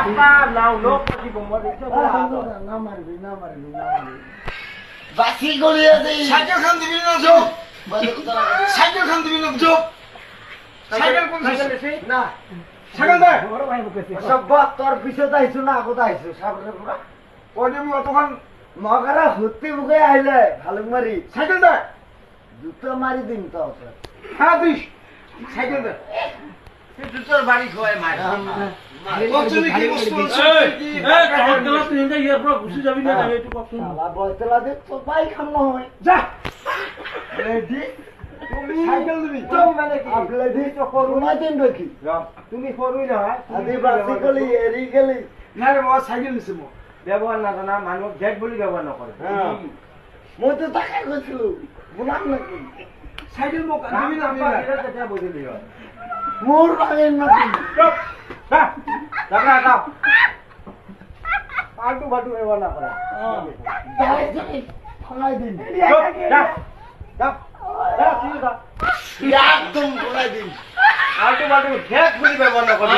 আপা নাও লোক কি বম্বা দেখছো না মারবি বাসি গলিয়ে দেই সাইকেল খান দিবি না চুপ বাজে কথা না সাইকেল খান দিবি না চুপ সাইকেল কোন না সাইকেল দে বড় ভাই বকেছে সব তোর পিছে আইছো না আগত আইছো সামনে পুরা ওই আমি অতক্ষণ মগারা হতে মুখে আইলে ভালো মারি সাইকেল দে জুতো মারি দিন তো হ্যাঁ দিস সাইকেল দে জুতোর বাড়ি খোয় মার কচুরি কি বস্তু শালা বয়তলা দে তো পাই খাম না হয় যা রেডি তুমি সাইকেল দিবি তুমি মানে কি আপলে দি তো করুণা দিন দেখি তুমি করুই না আদি বাসি গলি এরি গলি না রে বাবা সাইকেল দিছে মো ব্যবহার না জানা মানুষ গেট বলি ব্যবহার না করে মই তো টাকা কইছিল বুলাম নাকি সাইকেল মোক দিবি না আপা এটা কথা বুঝিলি মোর লাগে না চুপ হ্যাঁ দাঁড়া দাও আলটু বাটু ব্যবহার না করে যাই যাই ফালাই দিন চুপ যা যা যা তুই যা একদম ফালাই দিন আলটু বাটু গেট বলি ব্যবহার না করে